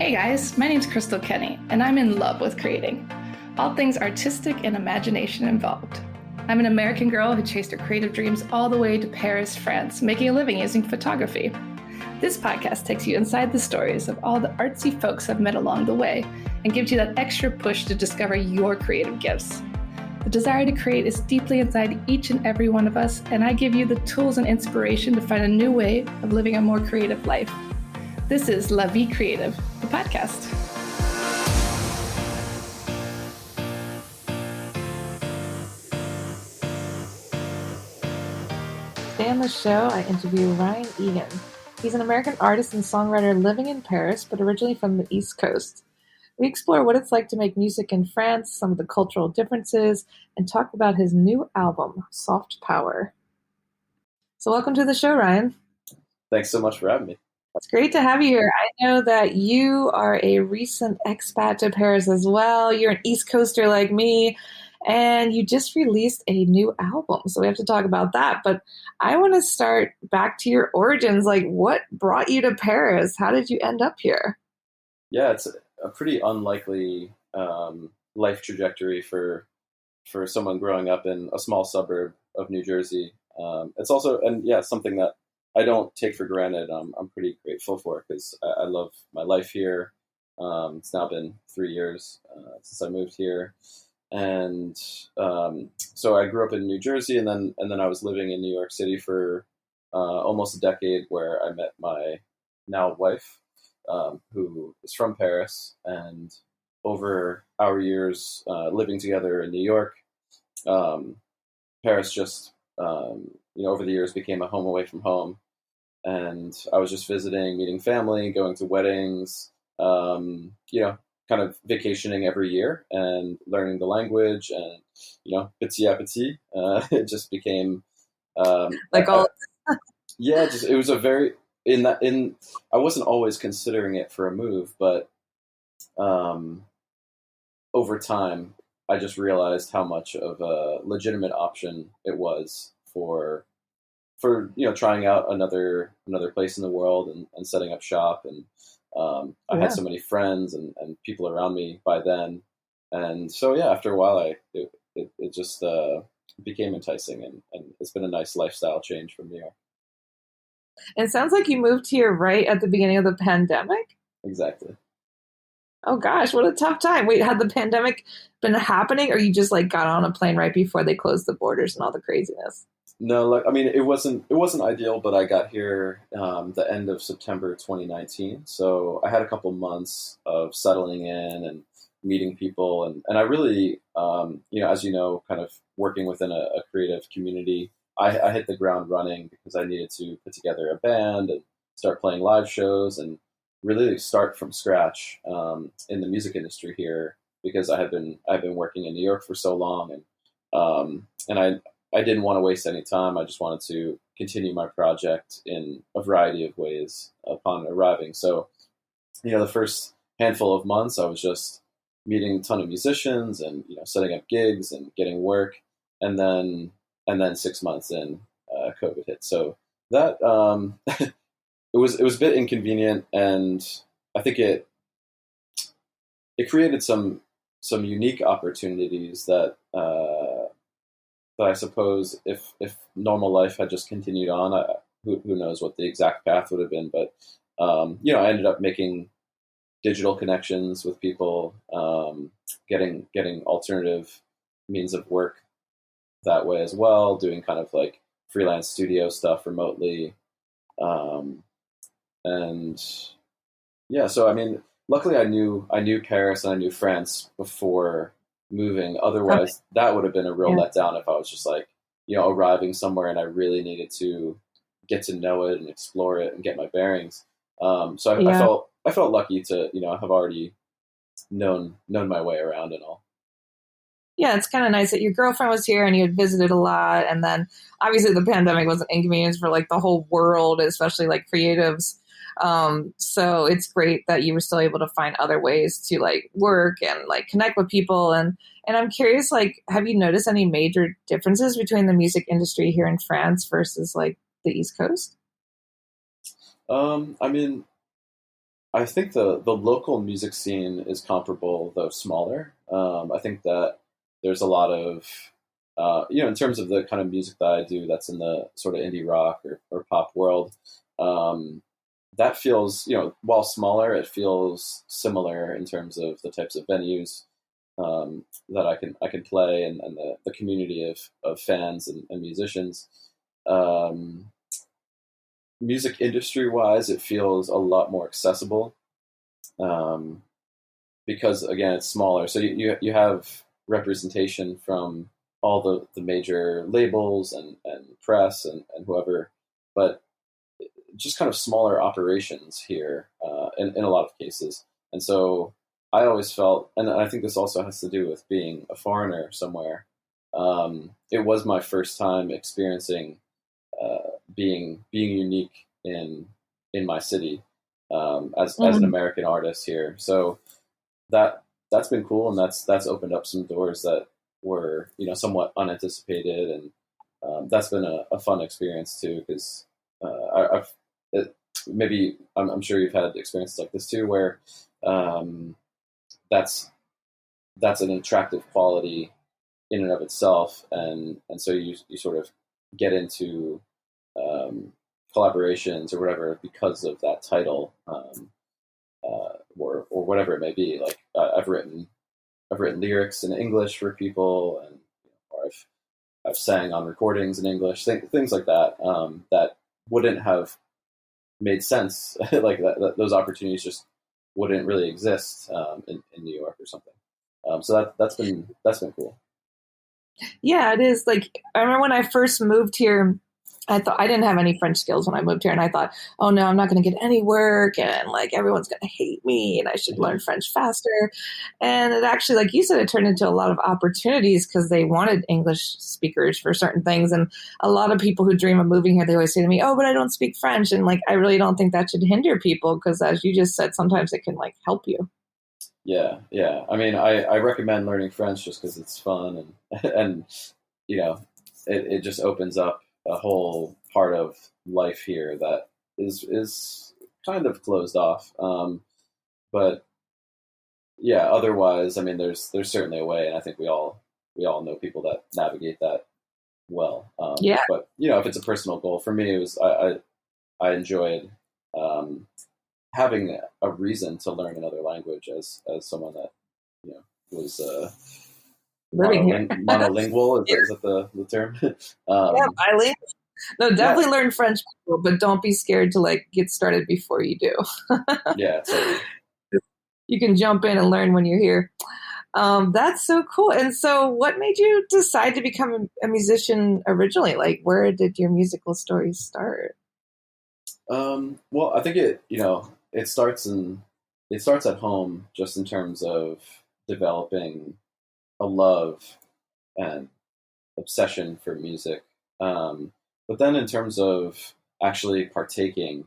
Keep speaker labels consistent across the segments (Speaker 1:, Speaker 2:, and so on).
Speaker 1: Hey guys, my name's Crystal Kenny, and I'm in love with creating. All things artistic and imagination involved. I'm an American girl who chased her creative dreams all the way to Paris, France, making a living using photography. This podcast takes you inside the stories of all the artsy folks I've met along the way and gives you that extra push to discover your creative gifts. The desire to create is deeply inside each and every one of us, and I give you the tools and inspiration to find a new way of living a more creative life. This is La Vie Creative, the podcast. Today on the show, I interview Ryan Egan. He's an American artist and songwriter living in Paris, but originally from the East Coast. We explore what it's like to make music in France, some of the cultural differences, and talk about his new album, Soft Power. So welcome to the show, Ryan.
Speaker 2: Thanks so much for having me.
Speaker 1: It's great to have you here. I know that you are a recent expat to Paris as well. You're an East Coaster like me, and you just released a new album. So we have to talk about that. But I want to start back to your origins. Like, what brought you to Paris? How did you end up here?
Speaker 2: Yeah, it's a pretty unlikely life trajectory for someone growing up in a small suburb of New Jersey. It's also, something that I don't take for granted. I'm pretty grateful for because I love my life here. It's now been 3 years since I moved here, and so I grew up in New Jersey, and then I was living in New York City for almost a decade, where I met my now wife, who is from Paris, and over our years living together in New York, Paris just over the years became a home away from home. And I was just visiting, meeting family, going to weddings, kind of vacationing every year and learning the language. And, petit à petit, it just became
Speaker 1: it
Speaker 2: was a very, I wasn't always considering it for a move, but over time, I just realized how much of a legitimate option it was for trying out another place in the world and setting up shop. And I had so many friends and people around me by then. And so, after a while, it just became enticing, and it's been a nice lifestyle change from there.
Speaker 1: It sounds like you moved here right at the beginning of the pandemic.
Speaker 2: Exactly.
Speaker 1: Oh gosh, what a tough time. Wait, had the pandemic been happening, or you just got on a plane right before they closed the borders and all the craziness?
Speaker 2: No, it wasn't ideal, but I got here the end of September 2019. So I had a couple months of settling in and meeting people, and I really, as you know, kind of working within a creative community, I hit the ground running because I needed to put together a band and start playing live shows and really start from scratch in the music industry here, because I've been working in New York for so long, and I didn't want to waste any time. I just wanted to continue my project in a variety of ways upon arriving. So, the first handful of months, I was just meeting a ton of musicians and setting up gigs and getting work, and then 6 months in, COVID hit. So that it was a bit inconvenient, and I think it created some unique opportunities that I suppose if normal life had just continued on, who knows what the exact path would have been. But I ended up making digital connections with people, getting alternative means of work that way as well, doing kind of like freelance studio stuff remotely. So luckily I knew Paris and I knew France before moving. Otherwise, that would have been a real letdown if I was just arriving somewhere and I really needed to get to know it and explore it and get my bearings. I felt lucky to have already known my way around and all.
Speaker 1: Yeah, it's kind of nice that your girlfriend was here and you had visited a lot, and then obviously the pandemic was an inconvenience for the whole world, especially creatives. So it's great that you were still able to find other ways to work and connect with people. And I'm curious, have you noticed any major differences between the music industry here in France versus the East Coast?
Speaker 2: I think the local music scene is comparable, though smaller. I think that there's a lot of, in terms of the kind of music that I do that's in the sort of indie rock or pop world, um, that feels, while smaller, it feels similar in terms of the types of venues that I can play, and the community of fans and musicians. Um, Music industry wise, it feels a lot more accessible, um, because again, it's smaller. So you have representation from all the major labels and press and whoever, but just kind of smaller operations here in a lot of cases. And so I always felt, and I think this also has to do with being a foreigner somewhere. It was my first time experiencing being unique in my city, as an
Speaker 1: Mm.
Speaker 2: American artist here. So that's been cool, and that's opened up some doors that were somewhat unanticipated, and that's been a fun experience too, because I've maybe I'm sure you've had experiences like this too, where um, that's that's an attractive quality in and of itself, and so you sort of get into um, collaborations or whatever because of that title, or whatever it may be. Like I've written lyrics in English for people, and or I've sang on recordings in English, things like that, that wouldn't have made sense. Like those opportunities just wouldn't really exist in New York or something. So that's been cool.
Speaker 3: Yeah, it is. Like, I remember when I first moved here, I thought I didn't have any French skills when I moved here, and I thought, oh no, I'm not going to get any work, and like everyone's going to hate me, and I should learn French faster. And it actually, like you said, it turned into a lot of opportunities because they wanted English speakers for certain things. And a lot of people who dream of moving here, they always say to me, oh, but I don't speak French. And like, I really don't think that should hinder people because, as you just said, sometimes it can like help you.
Speaker 2: Yeah, yeah. I mean, I recommend learning French just because it's fun, and you know, it just opens up a whole part of life here that is kind of closed off. But yeah, otherwise, I mean, there's certainly a way, and I think we all know people that navigate that well.
Speaker 3: Yeah.
Speaker 2: But if it's a personal goal for me, it was I enjoyed um, having a reason to learn another language as someone that was
Speaker 3: Living here.
Speaker 2: monolingual. Is that the term?
Speaker 3: Yeah,
Speaker 2: um,
Speaker 3: bilingual. No,
Speaker 2: yeah,
Speaker 3: definitely learn French, but don't be scared to like get started before you do.
Speaker 2: yeah, totally.
Speaker 3: You can jump in and learn when you're here. That's so cool. And so, what made you decide to become a musician originally? Like, where did your musical story start?
Speaker 2: Well, I think it starts at home, just in terms of developing a love and obsession for music. But then in terms of actually partaking,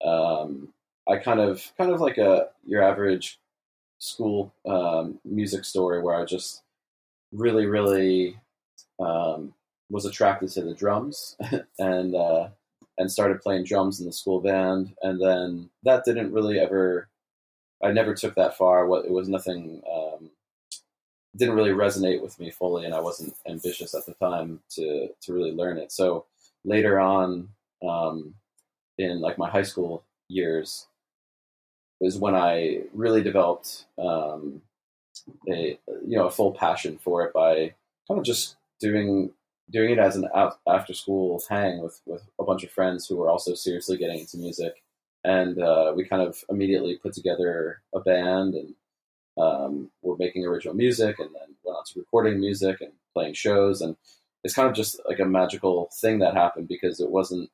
Speaker 2: I kind of like your average school music story, where I just really, really was attracted to the drums and started playing drums in the school band, and then that didn't really ever. I never took that far. It was nothing. Didn't really resonate with me fully, and I wasn't ambitious at the time to really learn it. So later on, in like my high school years, is when I really developed a full passion for it by kind of just doing it as an after school hang with a bunch of friends who were also seriously getting into music, and we kind of immediately put together a band, and were making original music, and then went on to recording music and playing shows. And it's kind of just like a magical thing that happened, because it wasn't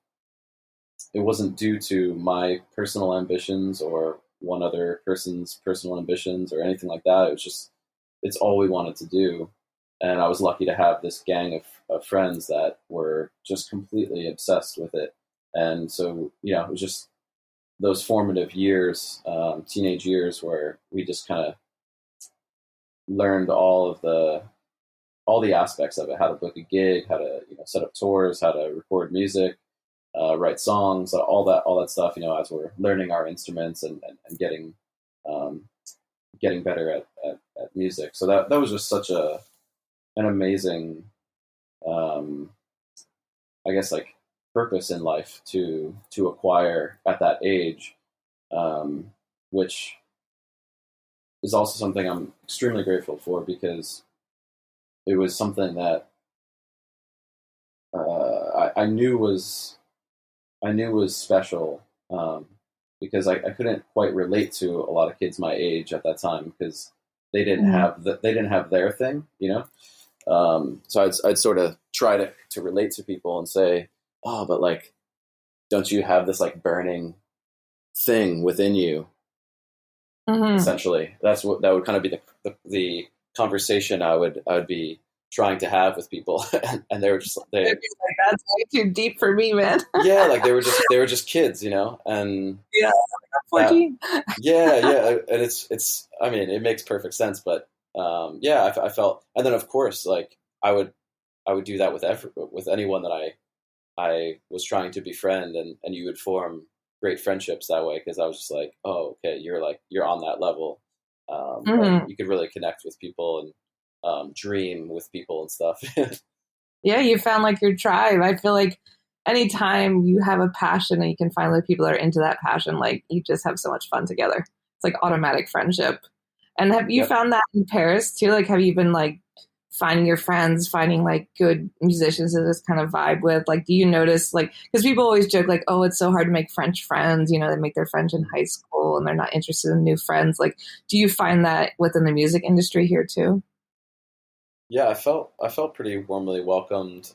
Speaker 2: due to my personal ambitions or one other person's personal ambitions or anything like that. It was just, it's all we wanted to do. And I was lucky to have this gang of friends that were just completely obsessed with it. And so, it was just those formative years, teenage years, where we just kind of learned all the aspects of it: how to book a gig, how to set up tours, how to record music, write songs, all that stuff. As we're learning our instruments and getting better at music. So that was just such an amazing, I guess, like, purpose in life to acquire at that age, which is also something I'm extremely grateful for, because it was something that I knew was special, because I couldn't quite relate to a lot of kids my age at that time, because they didn't have their thing, So I'd sort of try to relate to people and say, oh, but like, don't you have this like burning thing within you? Essentially, that would kind of be the conversation I would be trying to have with people, and they were just
Speaker 3: like, that's way too deep for me, man.
Speaker 2: Yeah, like they were just kids, and
Speaker 3: yeah, 14.
Speaker 2: Yeah, and it's I mean, it makes perfect sense, but I felt, and then of course, like I would do that with anyone that I was trying to befriend, and you would form great friendships that way, because I was just like, oh, okay, you're on that level. You could really connect with people and dream with people and stuff.
Speaker 3: Yeah, you found like your tribe. I feel like anytime you have a passion and you can find like people that are into that passion, like you just have so much fun together. It's like automatic friendship. And have you found that in Paris too? Like, have you been like finding your friends, finding like good musicians to just kind of vibe with? Like, do you notice, like, because people always joke like, oh, it's so hard to make French friends, they make their friends in high school and they're not interested in new friends. Like, do you find that within the music industry here too?
Speaker 2: Yeah, I felt pretty warmly welcomed.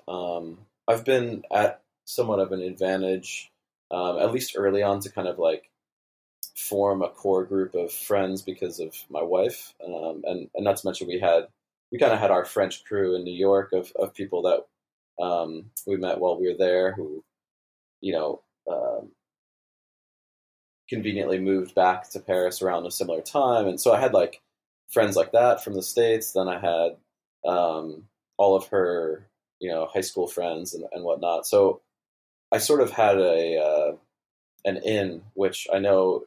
Speaker 2: I've been at somewhat of an advantage, at least early on, to kind of like form a core group of friends because of my wife, and not to mention we kind of had our French crew in New York of people that we met while we were there, who conveniently moved back to Paris around a similar time, and so I had like friends like that from the States. Then I had all of her high school friends and whatnot. So I sort of had an in, which I know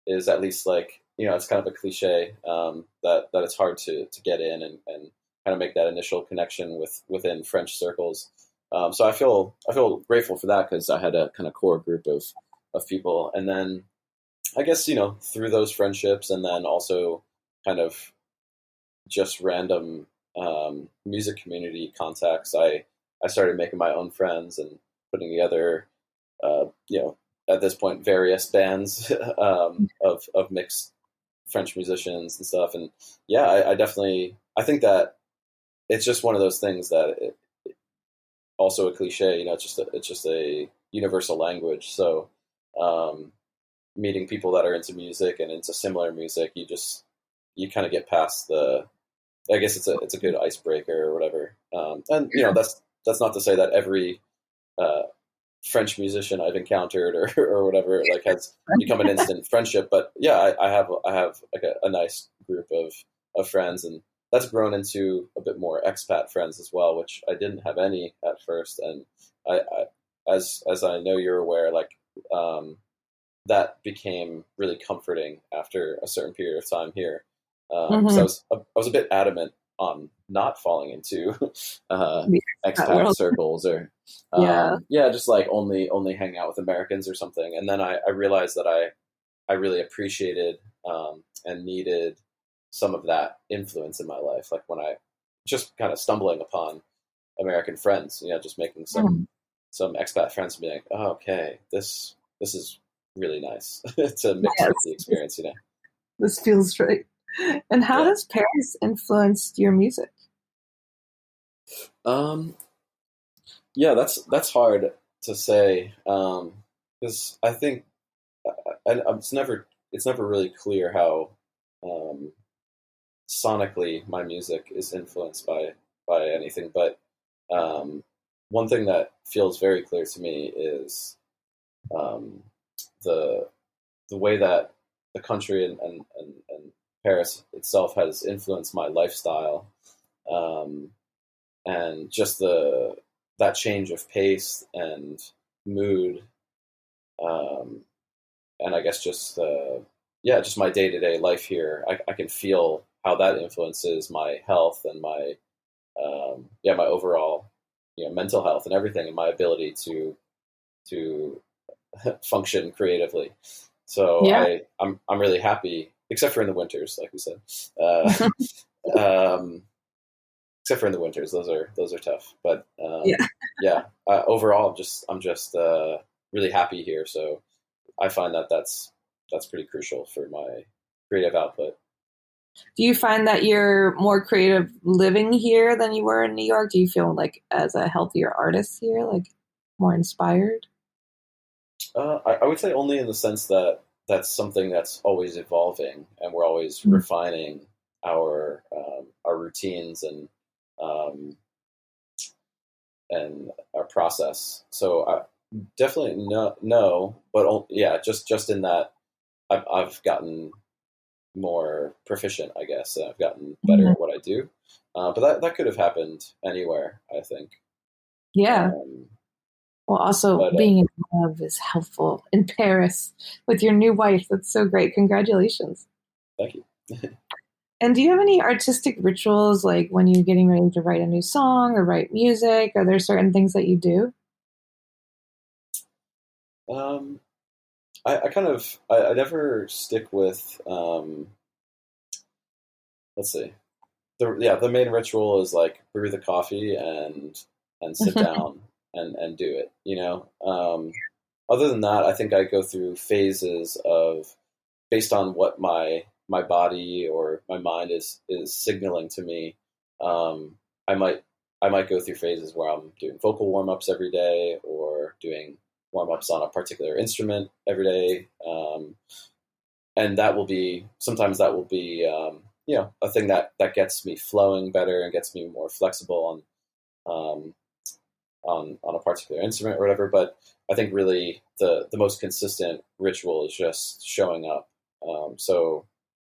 Speaker 2: is at least like, it's kind of a cliche, that it's hard to get in and kind of make that initial connection within French circles. So I feel grateful for that, because I had a kind of core group of people. And then I guess, through those friendships, and then also kind of just random music community contacts, I started making my own friends and putting together, at this point, various bands of mixed French musicians and stuff. And yeah, I think that it's just one of those things that it also a cliche, it's just a universal language. So meeting people that are into music and into similar music, you kind of get past I guess it's a good icebreaker or whatever. And that's not to say that every French musician I've encountered or whatever like has become an instant friendship, but yeah, I have like a nice group of friends, and that's grown into a bit more expat friends as well, which I didn't have any at first. And I as I know you're aware, like that became really comforting after a certain period of time here. So I was a bit adamant on not falling into expat circles, or just like only hang out with Americans or something. And then I realized that I really appreciated and needed some of that influence in my life. Like when I just kind of stumbling upon American friends, just making some expat friends and being like, oh, okay, this is really nice to mix with the experience,
Speaker 3: This feels right. And how has Paris influenced your music?
Speaker 2: Yeah, that's hard to say, because I think it's never really clear how sonically my music is influenced by anything. But one thing that feels very clear to me is the way that the country and Paris itself has influenced my lifestyle, and just that change of pace and mood, and I guess just my day to day life here. I can feel how that influences my health and my overall mental health and everything, and my ability to function creatively. So
Speaker 3: Yeah.
Speaker 2: I'm really happy, except for in the winters, like we said. Uh, um, except for in the winters, those are tough. But
Speaker 3: Yeah.
Speaker 2: overall, I'm just really happy here. So I find that's pretty crucial for my creative output.
Speaker 3: Do you find that you're more creative living here than you were in New York? Do you feel like as a healthier artist here, like more inspired?
Speaker 2: I would say only in the sense that that's something that's always evolving, and we're always
Speaker 3: Mm.
Speaker 2: refining our routines um, and our process. So I definitely no, but just in that I've gotten more proficient, I guess. And I've gotten better
Speaker 3: Mhm.
Speaker 2: at what I do, but that could have happened anywhere, I think.
Speaker 3: Yeah.
Speaker 2: Um,
Speaker 3: Well, also
Speaker 2: but
Speaker 3: being in love is helpful in Paris with your new wife. That's so great. Congratulations.
Speaker 2: Thank you.
Speaker 3: And do you have any artistic rituals, like when you're getting ready to write a new song or write music? Are there certain things that you do?
Speaker 2: Um, I kind of I never stick with let's see. The main ritual is like brew the coffee and sit down and do it. Other than that, I think I go through phases of based on what my body or my mind is signaling to me. Um, I might go through phases where I'm doing vocal warm ups every day or doing warm ups on a particular instrument every day. And sometimes that will be a thing that gets me flowing better and gets me more flexible um, on a particular instrument or whatever. But I think really the most consistent ritual is just showing up. So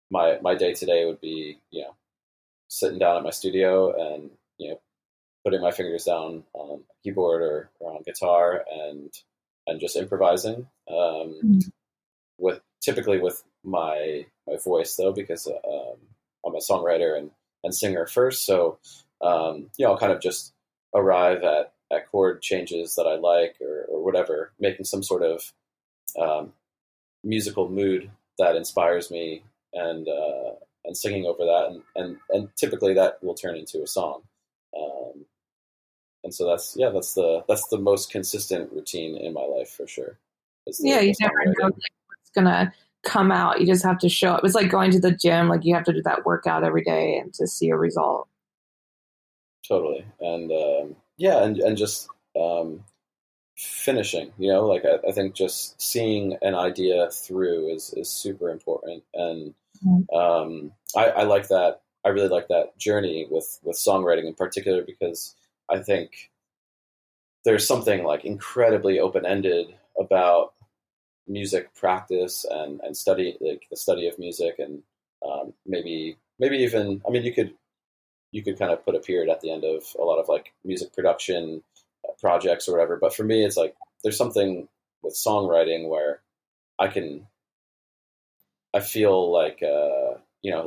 Speaker 2: my day today would be sitting down at my studio and putting my fingers down on a keyboard or on guitar and just improvising. With typically with my voice though, because I'm a songwriter and singer first. So I'll kind of just arrive at chord changes that I like or whatever, making some sort of um, musical mood that inspires me and singing over that and typically that will turn into a song. Um, and so that's the most consistent routine in my life for sure. Is
Speaker 3: Yeah,
Speaker 2: the
Speaker 3: you never know
Speaker 2: songwriting.
Speaker 3: like, what's gonna come out. You just have to show up. It's like going to the gym. Like you have to do that workout every day and to see a result.
Speaker 2: Totally. And and just finishing, like I think just seeing an idea through is super important. And
Speaker 3: Mhm.
Speaker 2: I like that. I really like that journey with songwriting in particular because I think there's something like incredibly open ended about music practice and study, like the study of music, and maybe even, I mean, you could kind of put a period at the end of a lot of like music production projects or whatever. But for me, it's like there's something with songwriting where I can I feel like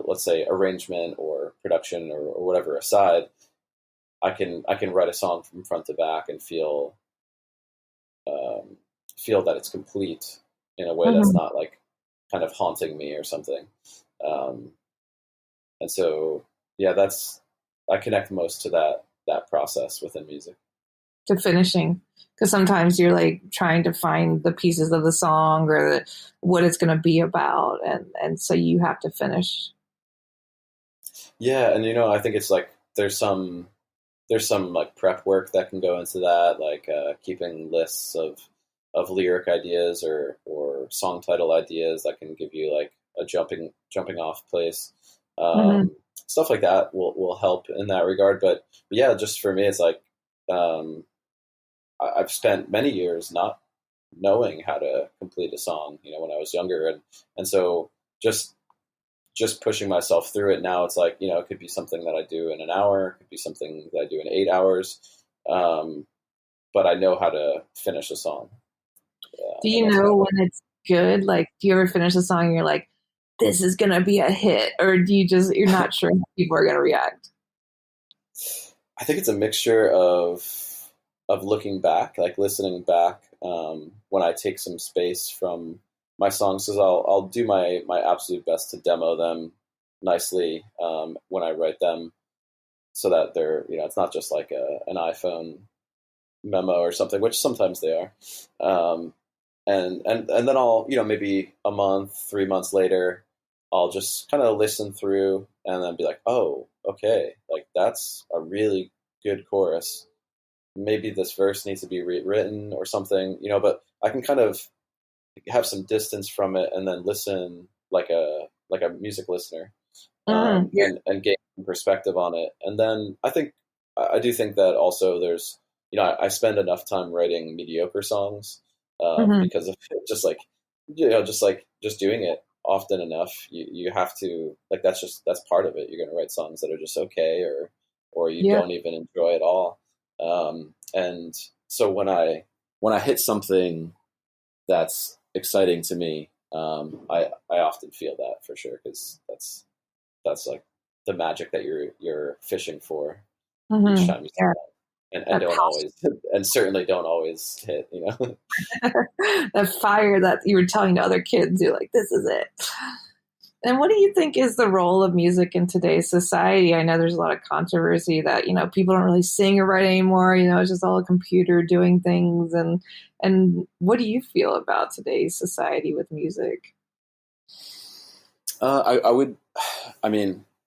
Speaker 2: let's say arrangement or production or whatever aside, I can write a song from front to back and um, feel that it's complete in a way that's
Speaker 3: Mhm.
Speaker 2: not like kind of haunting me or something. Um, and so that's I connect most to that process within music.
Speaker 3: To finishing, because sometimes you're like trying to find the pieces of the song or what it's going to be about, and so you have to finish.
Speaker 2: Yeah, and I think it's like there's some like prep work that can go into that, like keeping lists of lyric ideas or song title ideas that can give you like a jumping off place.
Speaker 3: Hmm.
Speaker 2: Stuff like that will help in that regard. But yeah, just for me, it's like um, I've spent many years not knowing how to complete a song. When I was younger, and so just pushing myself through it now. It's like it could be something that I do in an hour, it could be something that I do in 8 hours. Um, but I know how to finish a song.
Speaker 3: Do you know when it's good? Like, do you ever finish a song and you're like, this is going to be a hit? Or do you just, you're not sure how people are going to react?
Speaker 2: I think it's a mixture of looking back, like listening back, when I take some space from my songs, because I'll do my absolute best to demo them nicely when I write them, so that they're, it's not just like an iPhone memo or something, which sometimes they are. And then I'll, maybe a month, 3 months later, I'll just kind of listen through and then be like, oh, okay, like that's a really good chorus. Maybe this verse needs to be rewritten or something, but I can kind of have some distance from it and then listen like a music listener, and gain some perspective on it. And then I do think that also there's, I spend enough time writing mediocre songs because of just doing it often enough. You have to, like, that's part of it. You're going to write songs that are just okay, or you don't even enjoy at all. And so when I hit something that's exciting to me, I often feel that for sure, because that's like the magic that you're fishing for each time you see that. And don't always, and certainly don't always hit,
Speaker 3: The fire that you were telling other kids, you're like, this is it. And what do you think is the role of music in today's society? I know there's a lot of controversy that, people don't really sing or write anymore. It's just all a computer doing things. And what do you feel about today's society with music?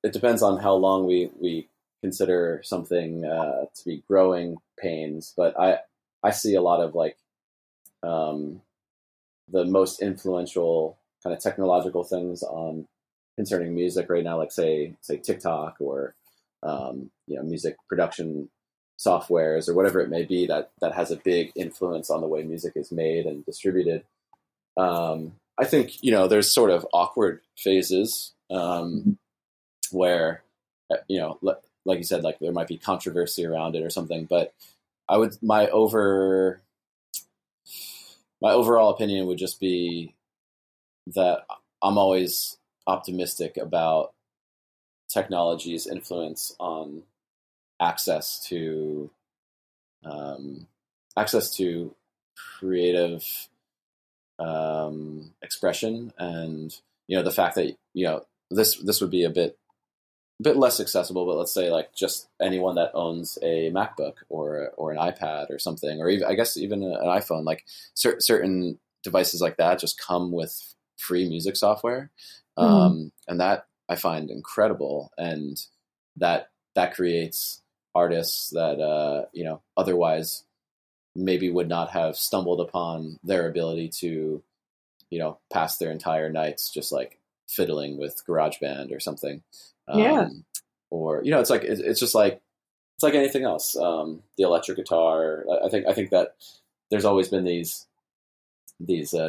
Speaker 2: It depends on how long we consider something to be growing pains, but I see a lot of the most influential kind of technological things concerning music right now, like say TikTok or music production softwares or whatever it may be that has a big influence on the way music is made and distributed. I think there's sort of awkward phases where like you said, like there might be controversy around it or something, but my overall opinion would just be that I'm always optimistic about technology's influence on access to creative expression, and the fact that this would be a bit less accessible, but let's say like just anyone that owns a MacBook or an iPad or something, or even, I guess even an iPhone, like certain devices like that just come with free music software. And that I find incredible. And that creates artists that, otherwise maybe would not have stumbled upon their ability to, pass their entire nights just like fiddling with GarageBand or something. Or, it's just like, it's like anything else. The electric guitar, I think that there's always been these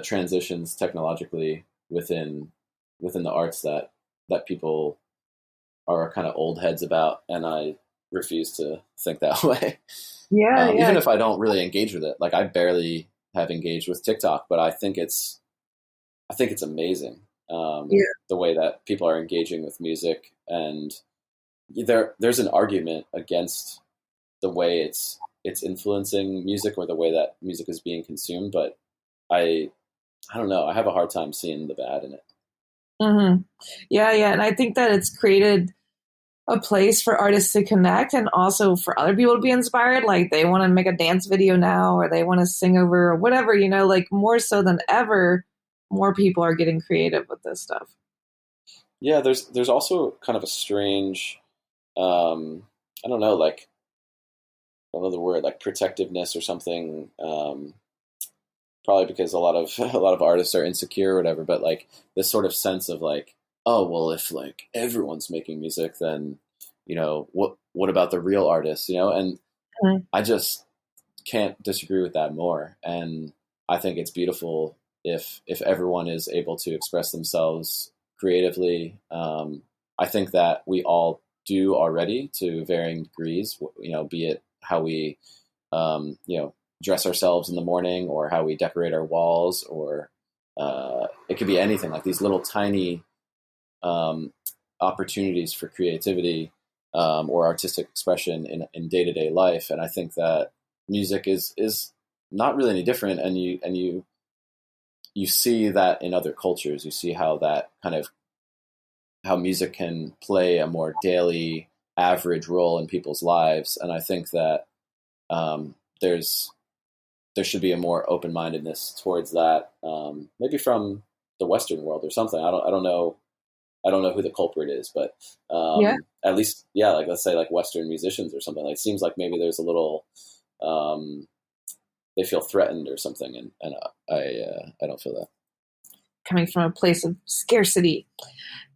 Speaker 2: transitions technologically within the arts that people are kind of old heads about, and I refuse to think that way. Even if I don't really engage with it, like I barely have engaged with TikTok, but I think it's amazing. The way that people are engaging with music, and there's an argument against the way it's influencing music or the way that music is being consumed, but I don't know. I have a hard time seeing the bad in it.
Speaker 3: Yeah. And I think that it's created a place for artists to connect, and also for other people to be inspired. Like they want to make a dance video now, or they want to sing over, or whatever, like more so than ever, more people are getting creative with this stuff.
Speaker 2: Yeah, there's also kind of a strange, I don't know, like, I don't know the word, like protectiveness or something. Probably because a lot of artists are insecure or whatever, but like this sort of sense of like, oh, well, if like everyone's making music, then, what about the real artists, and I just can't disagree with that more. And I think it's beautiful if everyone is able to express themselves creatively. I think that we all do already to varying degrees, be it how we, dress ourselves in the morning, or how we decorate our walls, or it could be anything, like these little tiny opportunities for creativity or artistic expression in day-to-day life. And I think that music is not really any different. And you see that in other cultures. You see how that kind of, how music can play a more daily, average role in people's lives. And I think that there should be a more open-mindedness towards that, maybe from the Western world or something. I don't know who the culprit is, but at least, like let's say like Western musicians or something. Like, it seems like maybe there's a little, they feel threatened or something, and I don't feel that.
Speaker 3: Coming from a place of scarcity.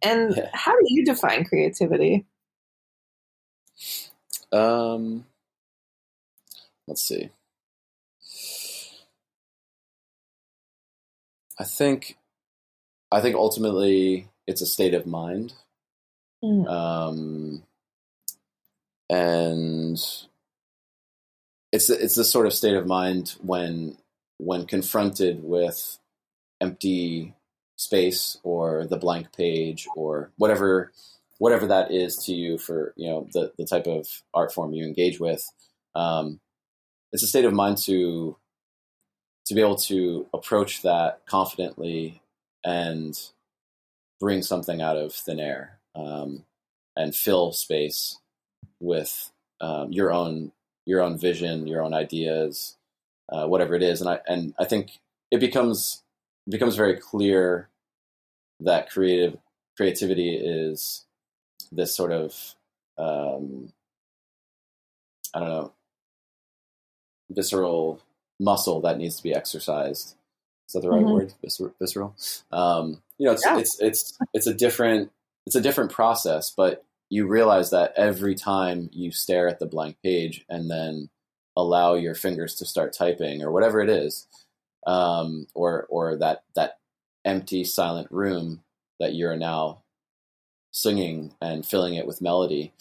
Speaker 3: And how do you define creativity?
Speaker 2: Let's see. I think ultimately it's a state of mind. And it's this sort of state of mind when confronted with empty space or the blank page or whatever that is to you, for the type of art form you engage with. It's a state of mind to be able to approach that confidently and bring something out of thin air, and fill space with your own vision, your own ideas, whatever it is. And I think it becomes very clear that creativity is this sort of visceral muscle that needs to be exercised. Is that the right word? Visceral. It's a different process, but you realize that every time you stare at the blank page and then allow your fingers to start typing or whatever it is, or that empty, silent room that you're now singing and filling it with melody.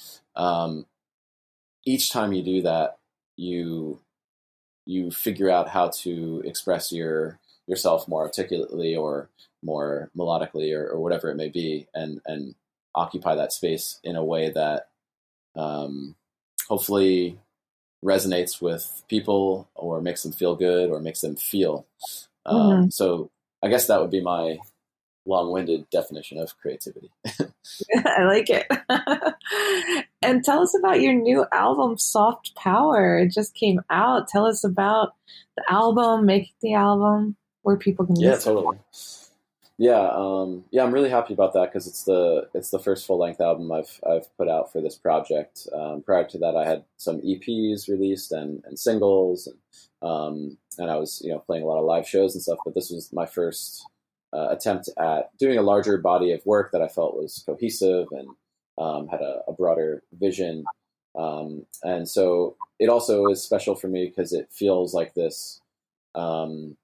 Speaker 2: Each time you do that, you figure out how to express yourself more articulately or more melodically or whatever it may be, and occupy that space in a way that hopefully resonates with people or makes them feel good or makes them feel. So I guess that would be my long-winded definition of creativity.
Speaker 3: I like it. And tell us about your new album, Soft Power. It just came out. Tell us about the album, making the album, where people can listen.
Speaker 2: Yeah, totally. I'm really happy about that, because it's the first full-length album I've put out for this project. Prior to that, I had some EPs released and singles, and I was playing a lot of live shows and stuff. But this was my first attempt at doing a larger body of work that I felt was cohesive and had a broader vision. And so it also is special for me because it feels like this kind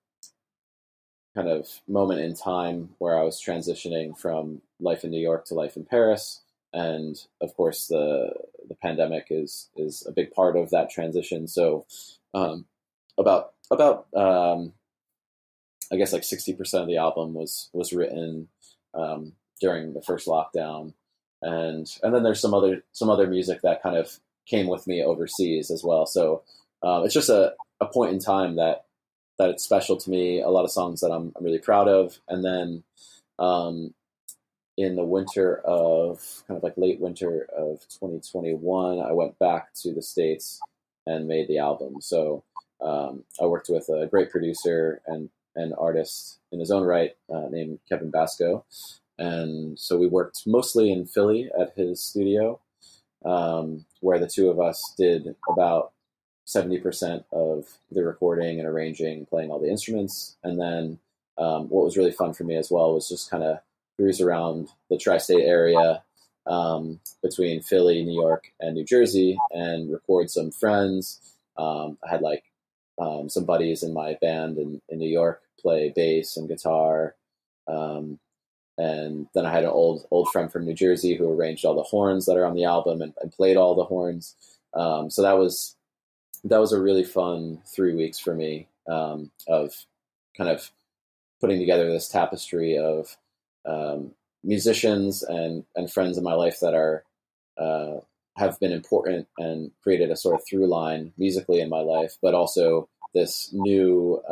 Speaker 2: of moment in time where I was transitioning from life in New York to life in Paris. And of course, the pandemic is a big part of that transition. So about I guess like 60% of the album was written during the first lockdown, and then there's some other music that kind of came with me overseas as well. So it's just a point in time that it's special to me. A lot of songs that I'm really proud of, and then in the winter of late winter of 2021, I went back to the States and made the album. So I worked with a great producer and an artist in his own right named Kevin Basco. And so we worked mostly in Philly at his studio, where the two of us did about 70% of the recording and arranging, playing all the instruments. And then what was really fun for me as well was just kind of cruise around the tri-state area between Philly, New York, and New Jersey and record some friends. I had some buddies in my band in New York play bass and guitar. And then I had an old friend from New Jersey who arranged all the horns that are on the album and played all the horns. So that was that was a really fun 3 weeks for me, of kind of putting together this tapestry of musicians and friends in my life that are have been important and created a sort of through line musically in my life, but also this new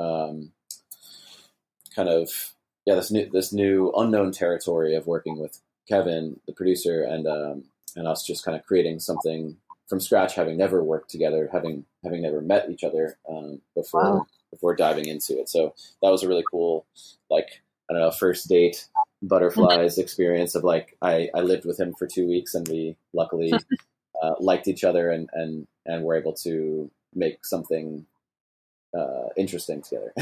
Speaker 2: this new unknown territory of working with Kevin, the producer, and us just kind of creating something from scratch, having never worked together, having never met each other before diving into it. So that was a really cool, like, I don't know, first date butterflies experience of like, I lived with him for 2 weeks and we luckily liked each other and were able to make something interesting together.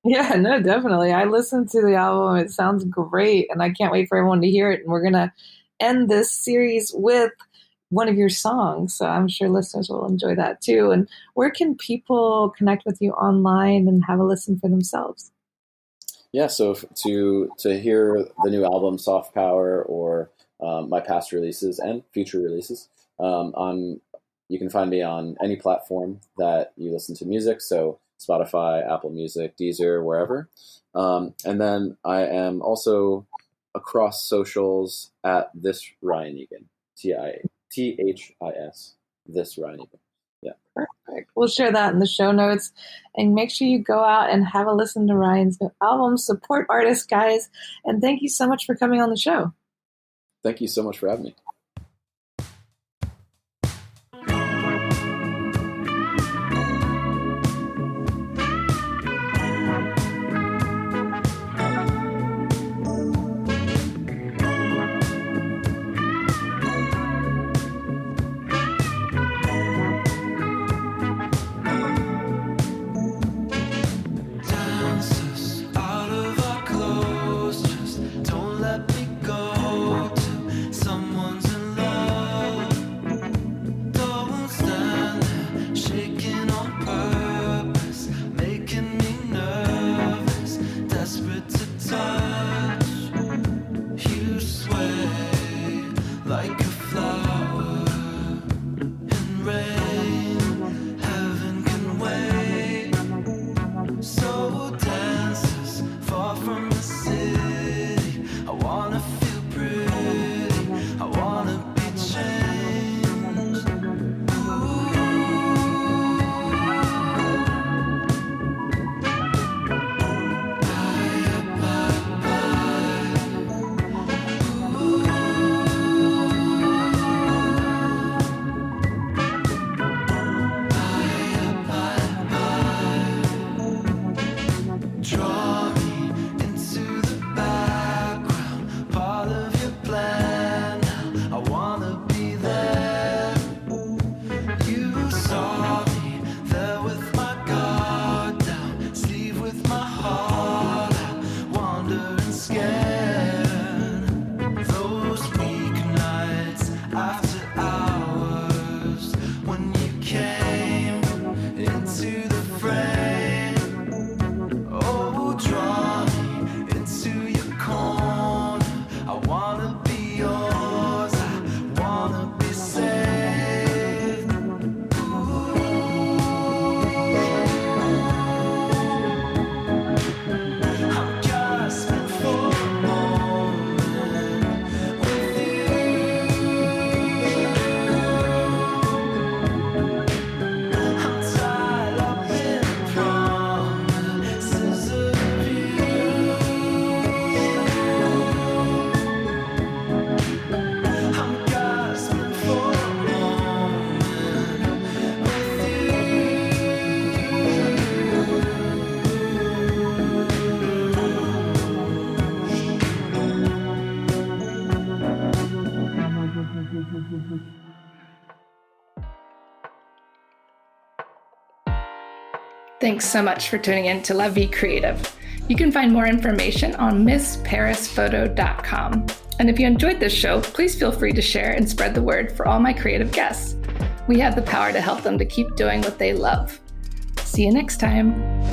Speaker 3: Yeah, no, definitely. I listened to the album. It sounds great. And I can't wait for everyone to hear it. And we're going to end this series with one of your songs. So I'm sure listeners will enjoy that too. And where can people connect with you online and have a listen for themselves?
Speaker 2: Yeah, so to hear the new album, Soft Power, or my past releases and future releases, you can find me on any platform that you listen to music. So Spotify, Apple Music, Deezer, wherever. And then I am also across socials at this Ryan Egan, THIS, this Ryan Egan. Yeah.
Speaker 3: Perfect. We'll share that in the show notes, and make sure you go out and have a listen to Ryan's new album. Support artists, guys. And thank you so much for coming on the show.
Speaker 2: Thank you so much for having me.
Speaker 1: Thanks so much for tuning in to La Vie Creative. You can find more information on MissParisPhoto.com. And if you enjoyed this show, please feel free to share and spread the word for all my creative guests. We have the power to help them to keep doing what they love. See you next time.